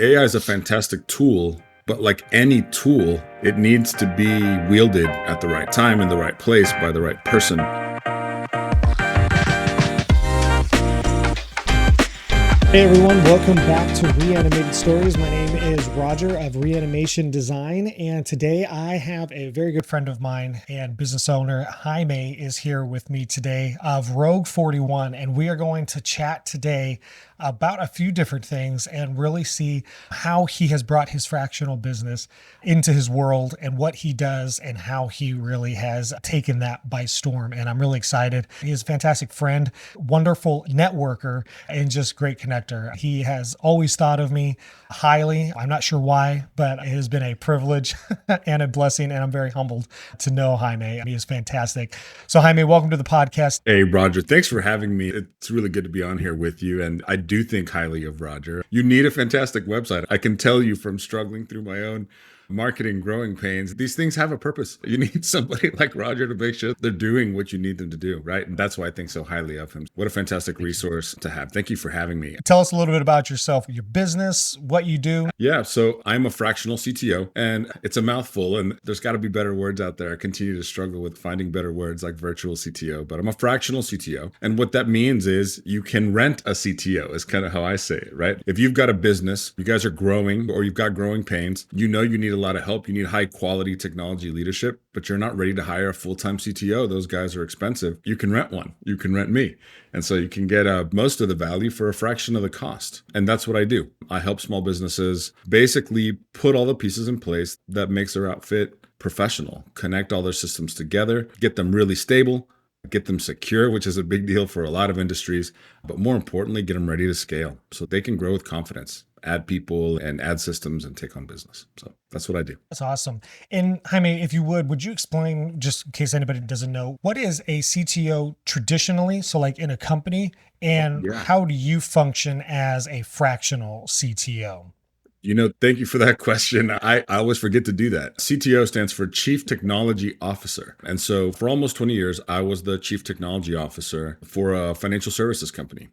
AI is a fantastic tool, but like any tool, it needs to be wielded at the right time in the right place by the right person. Hey everyone, welcome back to Reanimated Stories. My name is Roger of Reanimation Design, and today I have a very good friend of mine and business owner, Jaime, is here with me today of Rogue 41, and we are going to chat today about a few different things and really see how he has brought his fractional business into his world and what he does and how he really has taken that by storm. And I'm really excited. He is a fantastic friend, wonderful networker, and just great connector. He has always thought of me highly. I'm not sure why, but it has been a privilege and a blessing, and I'm very humbled to know Jaime. He is fantastic. So Jaime, welcome to the podcast. Hey, Roger, thanks for having me. It's really good to be on here with you. And I do think highly of Roger. You need a fantastic website. I can tell you from struggling through my own marketing growing pains, these things have a purpose. You need somebody like Roger to make sure they're doing what you need them to do, right? And that's why I think so highly of him. What a fantastic resource to have. Thank you for having me. Tell us a little bit about yourself, your business, what you do. Yeah, so I'm a fractional CTO, and it's a mouthful, and there's got to be better words out there. I continue to struggle with finding better words like virtual CTO, but I'm a fractional CTO. And what that means is you can rent a CTO is kind of how I say it, right? If you've got a business, you guys are growing, or you've got growing pains, you know you need a lot of help. You need high quality technology leadership, but you're not ready to hire a full-time CTO. Those guys are expensive. You can rent one. You can rent me. And so you can get most of the value for a fraction of the cost. And that's what I do. I help small businesses basically put all the pieces in place that makes their outfit professional, connect all their systems together, get them really stable, get them secure, which is a big deal for a lot of industries, but more importantly, get them ready to scale so they can grow with confidence, add people and add systems and take on business. So that's what I do. That's awesome. And Jaime, if you would you explain, just in case anybody doesn't know, what is a CTO traditionally? So like in a company, and how do you function as a fractional CTO? Thank you for that question. I always forget to do that. CTO stands for Chief Technology Officer. And so for almost 20 years, I was the Chief Technology Officer for a financial services company.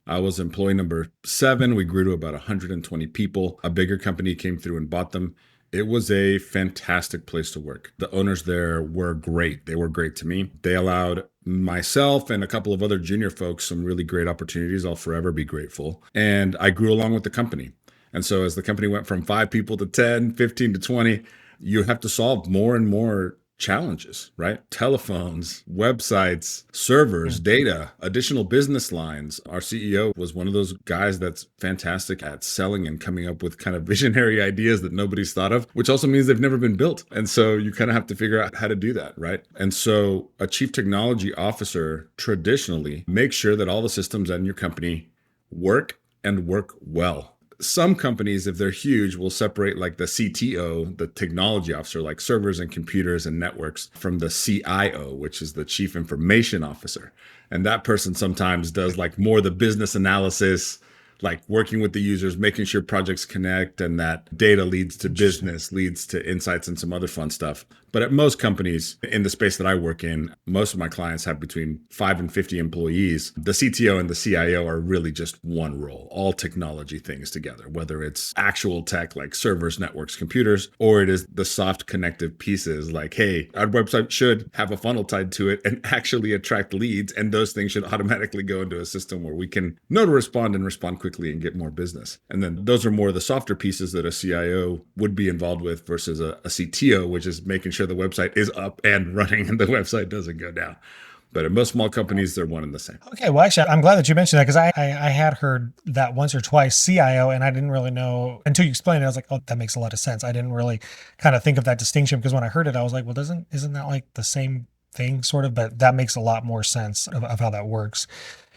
I was employee number 7. We grew to about 120 people. A bigger company came through and bought them. It was a fantastic place to work. The owners there were great. They were great to me. They allowed myself and a couple of other junior folks some really great opportunities. I'll forever be grateful. And I grew along with the company. And so as the company went from 5 people to 10, 15 to 20, you have to solve more and more challenges, right? Telephones, websites, servers, data, additional business lines. Our CEO was one of those guys that's fantastic at selling and coming up with kind of visionary ideas that nobody's thought of, which also means they've never been built. And so you kind of have to figure out how to do that, right? And so a chief technology officer traditionally makes sure that all the systems in your company work and work well. Some companies, if they're huge, will separate like the CTO, the technology officer, like servers and computers and networks, from the CIO, which is the chief information officer. And that person sometimes does like more the business analysis, like working with the users, making sure projects connect and that data leads to business, leads to insights and some other fun stuff. But at most companies in the space that I work in, most of my clients have between 5 and 50 employees. The CTO and the CIO are really just one role, all technology things together, whether it's actual tech like servers, networks, computers, or it is the soft connective pieces like, hey, our website should have a funnel tied to it and actually attract leads. And those things should automatically go into a system where we can know to respond and respond quickly and get more business. And then those are more the softer pieces that a CIO would be involved with versus a CTO, which is making sure the website is up and running and the website doesn't go down. But in most small companies, they're one and the same. Okay, well, actually, I'm glad that you mentioned that because I had heard that once or twice, CIO, and I didn't really know until you explained it. I was like, oh, that makes a lot of sense. I didn't really kind of think of that distinction because when I heard it, I was like, well, isn't that like the same thing sort of? But that makes a lot more sense of how that works.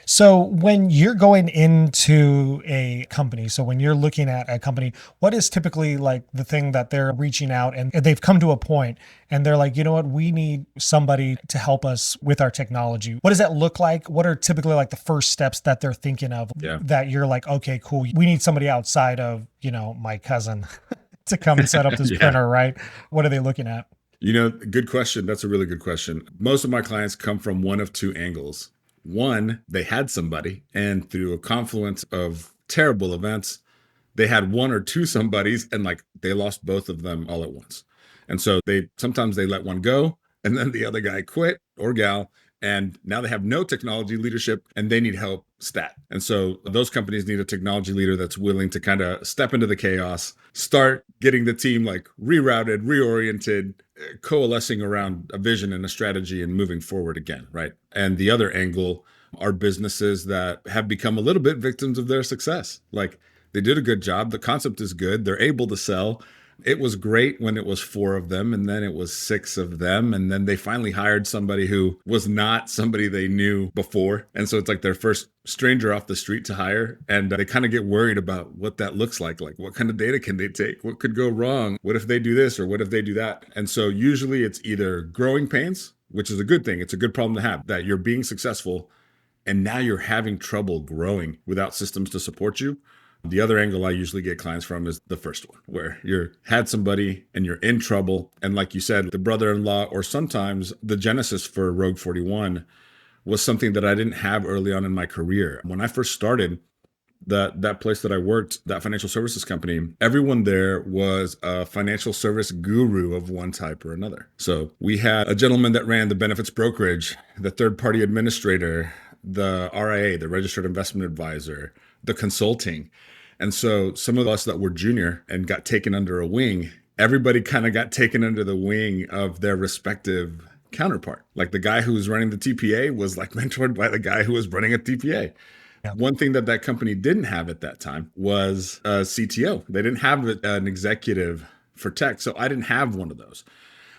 So when you're going into a company, so when you're looking at a company, what is typically like the thing that they're reaching out and they've come to a point and they're like, you know what, we need somebody to help us with our technology. What does that look like? What are typically like the first steps that they're thinking of that you're like, okay, cool. We need somebody outside of, my cousin to come and set up this printer, right? What are they looking at? Good question. That's a really good question. Most of my clients come from one of two angles. One, they had somebody, and through a confluence of terrible events, they had one or two somebodies and like they lost both of them all at once. And so sometimes they let one go and then the other guy quit or gal. And now they have no technology leadership and they need help stat. And so those companies need a technology leader that's willing to kind of step into the chaos, start getting the team like rerouted, reoriented, coalescing around a vision and a strategy and moving forward again, right? And the other angle are businesses that have become a little bit victims of their success. Like they did a good job. The concept is good. They're able to sell. It was great when it was 4 of them, and then it was 6 of them. And then they finally hired somebody who was not somebody they knew before. And so it's like their first stranger off the street to hire. And they kind of get worried about what that looks like. Like, what kind of data can they take? What could go wrong? What if they do this or what if they do that? And so usually it's either growing pains, which is a good thing. It's a good problem to have, that you're being successful and now you're having trouble growing without systems to support you. The other angle I usually get clients from is the first one, where you had somebody and you're in trouble. And like you said, the brother-in-law, or sometimes the genesis for Rogue 41 was something that I didn't have early on in my career. When I first started, that place that I worked, that financial services company, everyone there was a financial service guru of one type or another. So we had a gentleman that ran the benefits brokerage, the third-party administrator, the RIA, the registered investment advisor, the consulting. And so some of us that were junior and got taken under a wing, everybody kind of got taken under the wing of their respective counterpart. Like the guy who was running the TPA was like mentored by the guy who was running a TPA. Yeah. One thing that company didn't have at that time was a CTO. They didn't have an executive for tech. So I didn't have one of those.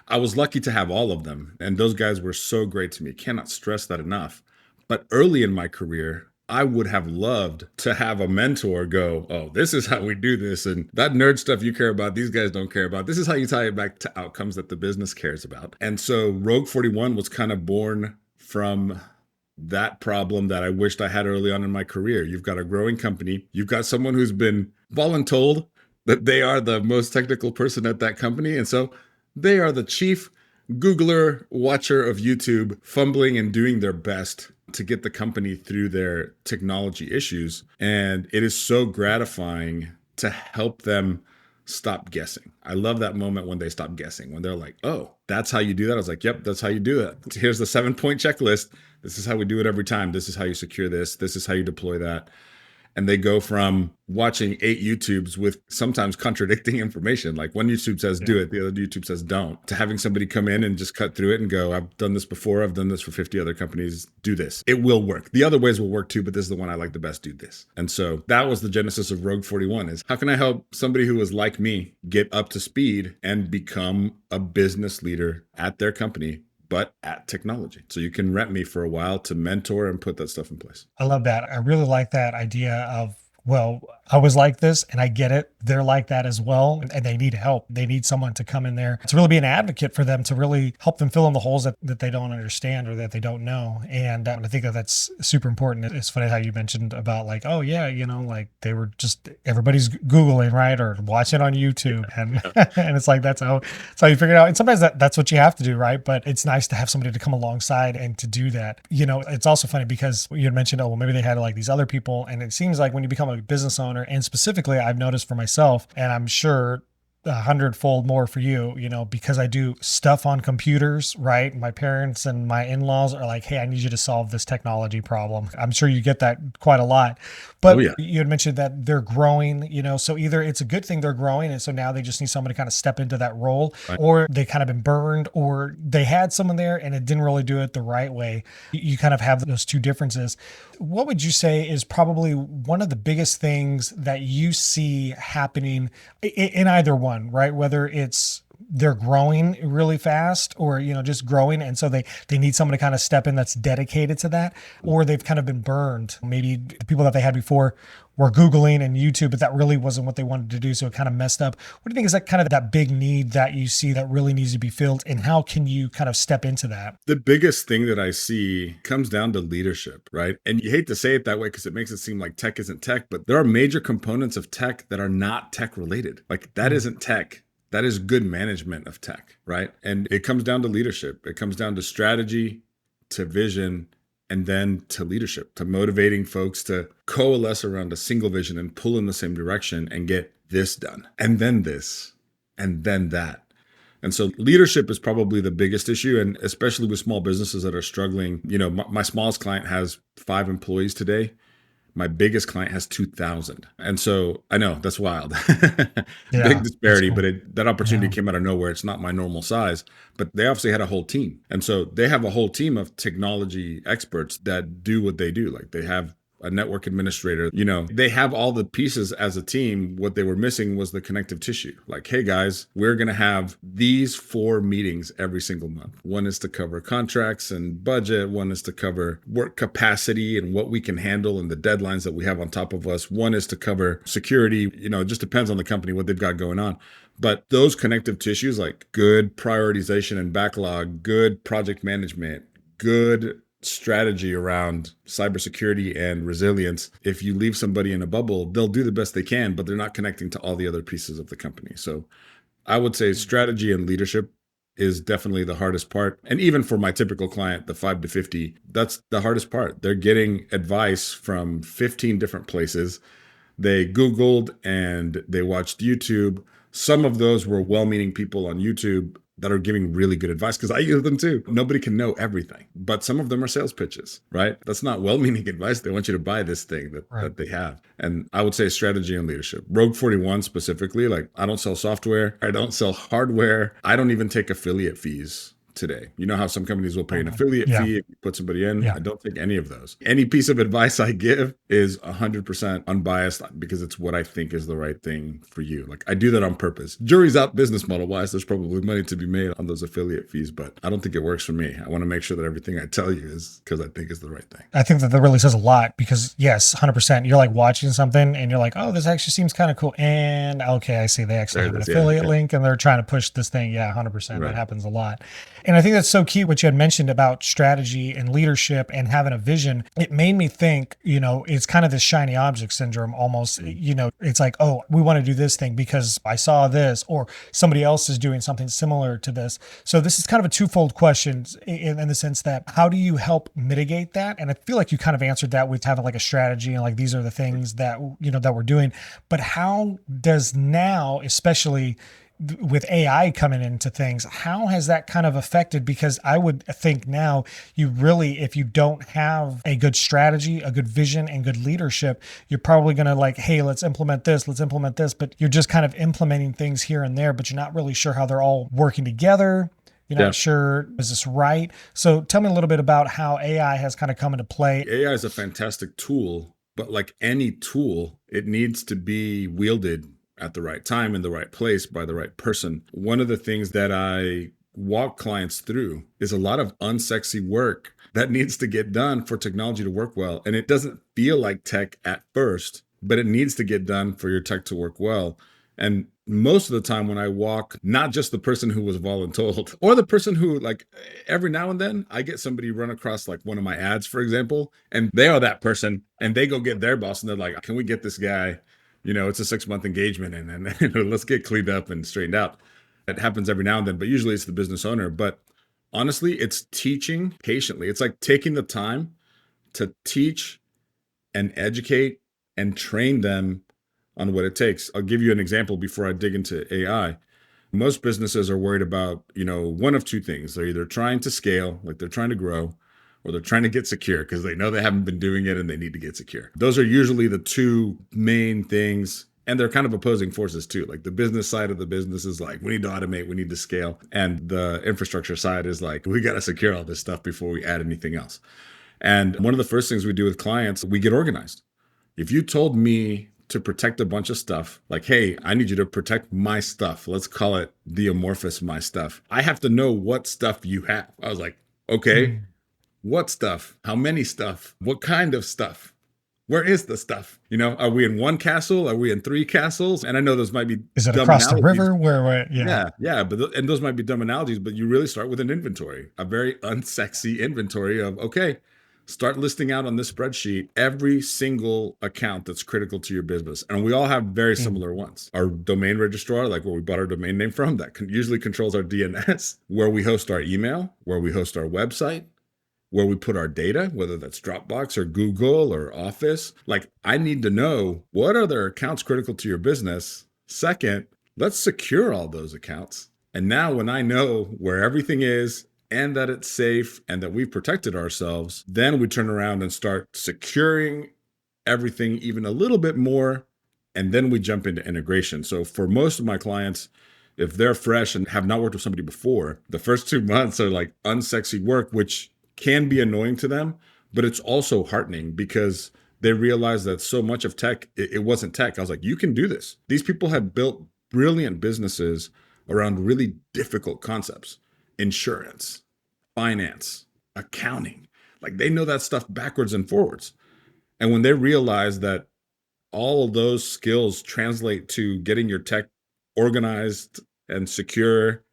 I was lucky to have all of them. And those guys were so great to me. Cannot stress that enough. But early in my career, I would have loved to have a mentor go, oh, this is how we do this. And that nerd stuff you care about, these guys don't care about. This is how you tie it back to outcomes that the business cares about. And so Rogue 41 was kind of born from that problem that I wished I had early on in my career. You've got a growing company. You've got someone who's been voluntold that they are the most technical person at that company. And so they are the chief Googler, watcher of YouTube, fumbling and doing their best to get the company through their technology issues. And it is so gratifying to help them stop guessing. I love that moment when they stop guessing, when they're like, oh, that's how you do that. I was like, yep, that's how you do that. Here's the 7-point checklist. This is how we do it every time. This is how you secure this. This is how you deploy that. And they go from watching 8 YouTubes with sometimes contradicting information. Like one YouTube says do it, the other YouTube says don't, to having somebody come in and just cut through it and go, I've done this before. I've done this for 50 other companies. Do this. It will work. The other ways will work too, but this is the one I like the best. Do this. And so that was the genesis of Rogue 41 is how can I help somebody who was like me get up to speed and become a business leader at their company, but at technology. So you can rent me for a while to mentor and put that stuff in place. I love that. I really like that idea of, well, I was like this and I get it. They're like that as well. And they need help. They need someone to come in there to really be an advocate for them, to really help them fill in the holes that they don't understand or that they don't know. And I think that's super important. It's funny how you mentioned about like, oh yeah, like they were just, everybody's Googling, right? Or watching on YouTube. And and it's like, that's how you figure it out. And sometimes that's what you have to do, right? But it's nice to have somebody to come alongside and to do that. It's also funny because you had mentioned, oh, well, maybe they had like these other people. And it seems like when you become a business owner, and specifically I've noticed for myself, and I'm sure 100-fold more for you, because I do stuff on computers, right? My parents and my in-laws are like, hey, I need you to solve this technology problem. I'm sure you get that quite a lot. But you had mentioned that they're growing, so either it's a good thing they're growing, and so now they just need someone to kind of step into that role, right? Or they kind of been burned, or they had someone there and it didn't really do it the right way. You kind of have those two differences. What would you say is probably one of the biggest things that you see happening in either one, right? Whether it's they're growing really fast or, just growing. And so they need someone to kind of step in that's dedicated to that, or they've kind of been burned. Maybe the people that they had before were Googling and YouTube, but that really wasn't what they wanted to do. So it kind of messed up. What do you think is that kind of that big need that you see that really needs to be filled? And how can you kind of step into that? The biggest thing that I see comes down to leadership, right? And you hate to say it that way because it makes it seem like tech isn't tech, but there are major components of tech that are not tech related. Like that isn't tech. That is good management of tech, right? And it comes down to leadership. It comes down to strategy, to vision, and then to leadership, to motivating folks to coalesce around a single vision and pull in the same direction and get this done, and then this, and then that. And so leadership is probably the biggest issue, and especially with small businesses that are struggling. My smallest client has 5 employees today. My biggest client has 2,000. And so I know that's wild. Yeah, Big that's disparity, cool. but that opportunity Yeah. came out of nowhere. It's not my normal size, but they obviously had a whole team. And so they have a whole team of technology experts that do what they do. Like they have a network administrator, they have all the pieces as a team. What they were missing was the connective tissue. Like, hey guys, we're going to have these 4 meetings every single month. One is to cover contracts and budget. One is to cover work capacity and what we can handle and the deadlines that we have on top of us. One is to cover security. It just depends on the company, what they've got going on. But those connective tissues, like good prioritization and backlog, good project management, good strategy around cybersecurity and resilience. If you leave somebody in a bubble, they'll do the best they can, but they're not connecting to all the other pieces of the company. So I would say strategy and leadership is definitely the hardest part. And even for my typical client, the 5 to 50, that's the hardest part. They're getting advice from 15 different places. They Googled and they watched YouTube. Some of those were well-meaning people on YouTube that are giving really good advice, because I use them too. Nobody can know everything, but some of them are sales pitches, right? That's not well-meaning advice. They want you to buy this thing that they have. And I would say strategy and leadership. Rogue 41 specifically, like I don't sell software. I don't sell hardware. I don't even take affiliate fees today. You know how some companies will pay an affiliate fee if you put somebody in? Yeah. I don't take any of those. Any piece of advice I give is 100% unbiased because it's what I think is the right thing for you. Like I do that on purpose. Jury's out business model wise. There's probably money to be made on those affiliate fees, but I don't think it works for me. I want to make sure that everything I tell you is because I think is the right thing. I think that really says a lot, because yes, 100%. You're like watching something and you're like, oh, this actually seems kind of cool. And okay, I see they actually have an affiliate link and they're trying to push this thing. Yeah, 100%. That happens a lot. And I think that's so key what you had mentioned about strategy and leadership and having a vision. It made me think, it's kind of this shiny object syndrome almost. It's like, oh, we want to do this thing because I saw this, or somebody else is doing something similar to this. So this is kind of a twofold question in the sense that how do you help mitigate that? And I feel like you kind of answered that with having like a strategy and like these are the things that that we're doing. But how does now, especially with AI coming into things, how has that kind of affected? Because I would think now you really, if you don't have a good strategy, a good vision and good leadership, you're probably going to like, hey, let's implement this, but you're just kind of implementing things here and there, but you're not really sure how they're all working together. You're not sure, is this right? So tell me a little bit about how AI has kind of come into play. AI is a fantastic tool, but like any tool, it needs to be wielded at the right time in the right place by the right person. One of the things that I walk clients through is a lot of unsexy work that needs to get done for technology to work well. And it doesn't feel like tech at first, but it needs to get done for your tech to work well. And most of the time when I walk, not just the person who was voluntold or the person who, like, every now and then I get somebody run across like one of my ads, for example, and they are that person and they go get their boss and they're like, can we get this guy? It's a 6-month engagement and let's get cleaned up and straightened out. It happens every now and then, but usually it's the business owner. But honestly, it's teaching patiently. It's like taking the time to teach and educate and train them on what it takes. I'll give you an example before I dig into AI. Most businesses are worried about, one of two things. They're either trying to scale, like they're trying to grow, or they're trying to get secure because they know they haven't been doing it and they need to get secure. Those are usually the two main things. And they're kind of opposing forces too. Like the business side of the business is like, we need to automate, we need to scale. And the infrastructure side is like, we got to secure all this stuff before we add anything else. And one of the first things we do with clients, we get organized. If you told me to protect a bunch of stuff, like, hey, I need you to protect my stuff. Let's call it the amorphous my stuff. I have to know what stuff you have. I was like, okay, what stuff? How many stuff? What kind of stuff? Where is the stuff? Are we in one castle? Are we in 3 castles? And I know those might be Is it dumb across the analogies. river? Where? Yeah. And those might be dumb analogies, but you really start with an inventory, a very unsexy inventory of, okay, start listing out on this spreadsheet every single account that's critical to your business. And we all have very similar ones. Our domain registrar, like where we bought our domain name from, that usually controls our DNS, where we host our email, where we host our website, where we put our data, whether that's Dropbox or Google or Office. Like, I need to know, what are their accounts critical to your business? Second, let's secure all those accounts. And now when I know where everything is and that it's safe and that we've protected ourselves, then we turn around and start securing everything even a little bit more. And then we jump into integration. So for most of my clients, if they're fresh and have not worked with somebody before, the first 2 months are like unsexy work, which can be annoying to them, but it's also heartening because they realize that so much of tech, it wasn't tech. I was like, you can do this. These people have built brilliant businesses around really difficult concepts: insurance, finance, accounting. Like, they know that stuff backwards and forwards. And when they realize that all of those skills translate to getting your tech organized and secure,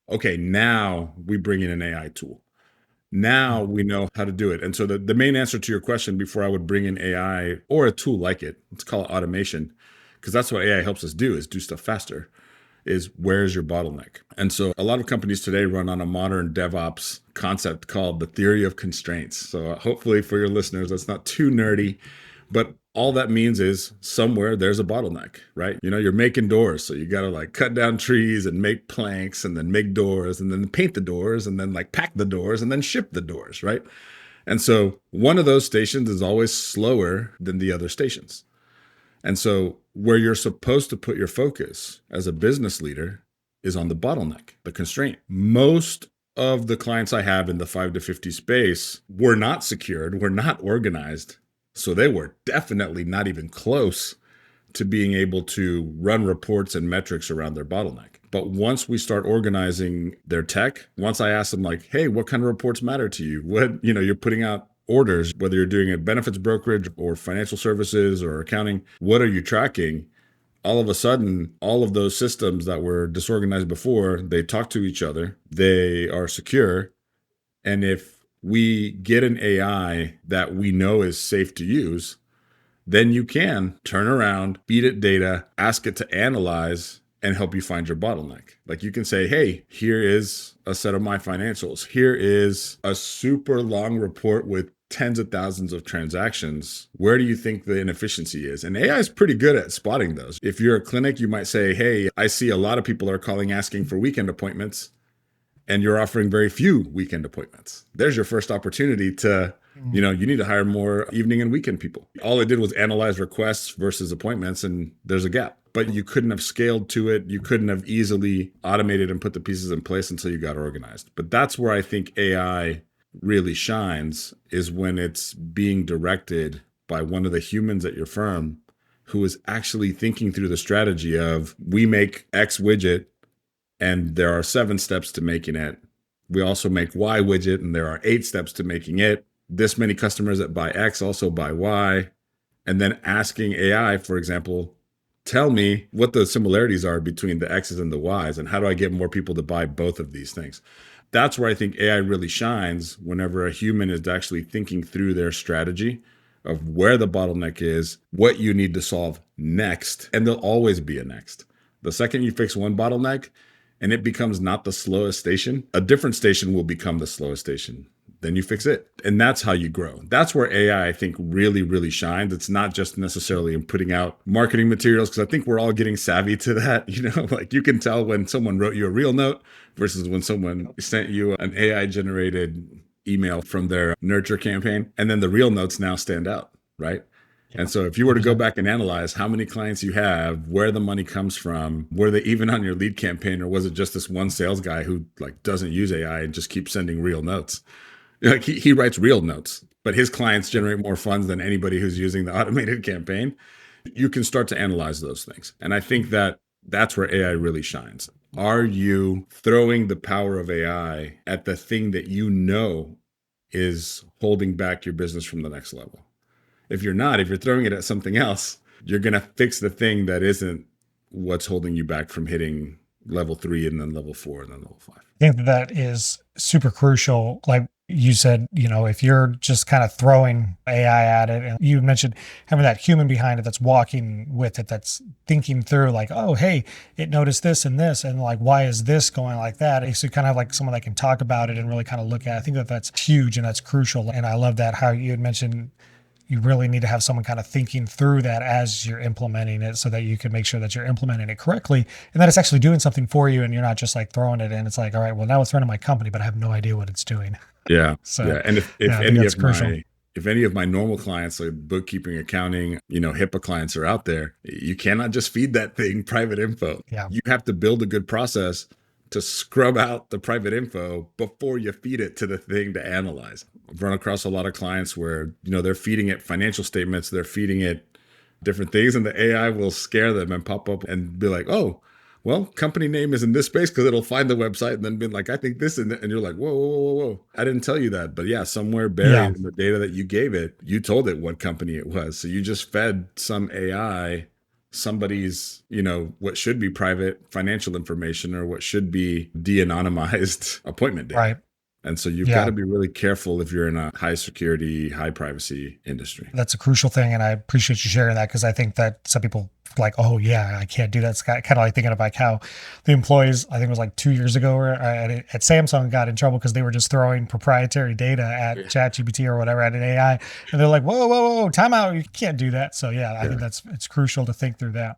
okay, now we bring in an AI tool. Now we know how to do it. And so the main answer to your question, before I would bring in AI or a tool like it, let's call it automation, because that's what AI helps us do, is do stuff faster, is where's your bottleneck? And so a lot of companies today run on a modern DevOps concept called the theory of constraints. So hopefully for your listeners, that's not too nerdy, but all that means is somewhere there's a bottleneck, right? You're making doors. So you got to like cut down trees and make planks and then make doors and then paint the doors and then like pack the doors and then ship the doors, right? And so one of those stations is always slower than the other stations. And so where you're supposed to put your focus as a business leader is on the bottleneck, the constraint. Most of the clients I have in the 5 to 50 space were not secured, were not organized. So they were definitely not even close to being able to run reports and metrics around their bottleneck. But once we start organizing their tech, once I ask them like, hey, what kind of reports matter to you? What, you're putting out orders, whether you're doing a benefits brokerage or financial services or accounting, what are you tracking? All of a sudden, all of those systems that were disorganized before, they talk to each other, they are secure. And if we get an AI that we know is safe to use, then you can turn around, feed it data, ask it to analyze and help you find your bottleneck. Like, you can say, hey, here is a set of my financials. Here is a super long report with tens of thousands of transactions. Where do you think the inefficiency is? And AI is pretty good at spotting those. If you're a clinic, you might say, hey, I see a lot of people are calling asking for weekend appointments, and you're offering very few weekend appointments. There's your first opportunity to, you need to hire more evening and weekend people. All it did was analyze requests versus appointments, and there's a gap. But you couldn't have scaled to it. You couldn't have easily automated and put the pieces in place until you got organized. But that's where I think AI really shines, is when it's being directed by one of the humans at your firm who is actually thinking through the strategy of, we make X widget and there are 7 steps to making it. We also make Y widget and there are 8 steps to making it. This many customers that buy X also buy Y. And then asking AI, for example, tell me what the similarities are between the X's and the Y's, and how do I get more people to buy both of these things? That's where I think AI really shines, whenever a human is actually thinking through their strategy of where the bottleneck is, what you need to solve next, and there'll always be a next. The second you fix one bottleneck and it becomes not the slowest station, a different station will become the slowest station. Then you fix it. And that's how you grow. That's where AI, I think, really, really shines. It's not just necessarily in putting out marketing materials, because I think we're all getting savvy to that. Like, you can tell when someone wrote you a real note versus when someone sent you an AI generated email from their nurture campaign. And then the real notes now stand out, right? And so if you were to go back and analyze how many clients you have, where the money comes from, were they even on your lead campaign, or was it just this one sales guy who like doesn't use AI and just keeps sending real notes? Like, he writes real notes, but his clients generate more funds than anybody who's using the automated campaign. You can start to analyze those things. And I think that that's where AI really shines. Are you throwing the power of AI at the thing that you know is holding back your business from the next level? If you're not, if you're throwing it at something else, you're going to fix the thing that isn't what's holding you back from hitting level 3 and then level 4 and then level 5. I think that is super crucial. Like, You said, if you're just kind of throwing AI at it, and you mentioned having that human behind it that's walking with it, that's thinking through like, oh, hey, it noticed this and this, and like, why is this going like that? So kind of like someone that can talk about it and really kind of look at it. I think that that's huge and that's crucial. And I love that how you had mentioned you really need to have someone kind of thinking through that as you're implementing it so that you can make sure that you're implementing it correctly and that it's actually doing something for you and you're not just like throwing it in. It's like, all right, well, now it's running my company, but I have no idea what it's doing. Yeah. So, Yeah. And if yeah, I think any that's of crucial. my normal clients, like bookkeeping, accounting, HIPAA clients are out there, you cannot just feed that thing private info. Yeah. You have to build a good process to scrub out the private info before you feed it to the thing to analyze. I've run across a lot of clients where, they're feeding it financial statements, they're feeding it different things, and the AI will scare them and pop up and be like, oh, well, company name is in this space because it'll find the website and then be like, I think this, and you're like, whoa, whoa, whoa, whoa. I didn't tell you that. But yeah, somewhere Yeah. buried in the data that you gave it, you told it what company it was. So you just fed some AI somebody's, what should be private financial information or what should be de-anonymized appointment data. Right. And so you've got Yeah. to be really careful if you're in a high security, high privacy industry. That's a crucial thing. And I appreciate you sharing that because I think that some people like, oh, yeah, I can't do that. It's kind of like thinking of like how the employees, I think it was like 2 years ago, or at Samsung got in trouble because they were just throwing proprietary data at ChatGPT or whatever at an AI. And they're like, whoa, whoa, whoa, time out. You can't do that. So, yeah, I think it's crucial to think through that.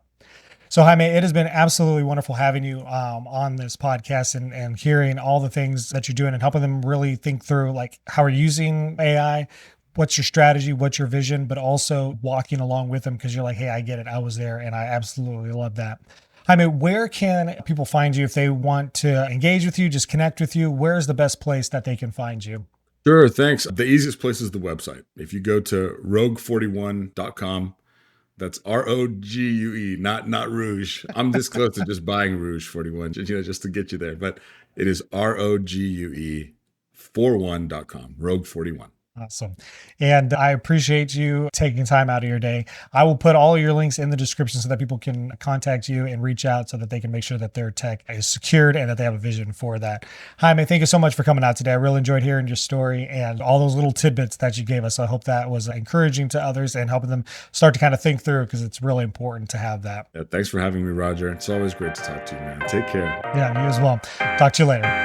So, Jaime, it has been absolutely wonderful having you on this podcast and hearing all the things that you're doing and helping them really think through like how we're using AI, what's your strategy, what's your vision, but also walking along with them because you're like, hey, I get it. I was there and I absolutely love that. Jaime, where can people find you if they want to engage with you, just connect with you? Where's the best place that they can find you? Sure, thanks. The easiest place is the website. If you go to rogue41.com, that's ROGUE, not Rouge. I'm this close to just buying Rouge 41, just to get you there. But it is ROGUE41.com, Rogue 41. Awesome. And I appreciate you taking time out of your day. I will put all of your links in the description so that people can contact you and reach out so that they can make sure that their tech is secured and that they have a vision for that. Jaime, thank you so much for coming out today. I really enjoyed hearing your story and all those little tidbits that you gave us. I hope that was encouraging to others and helping them start to kind of think through because it's really important to have that. Yeah, thanks for having me, Roger. It's always great to talk to you, man. Take care. Yeah, you as well. Talk to you later.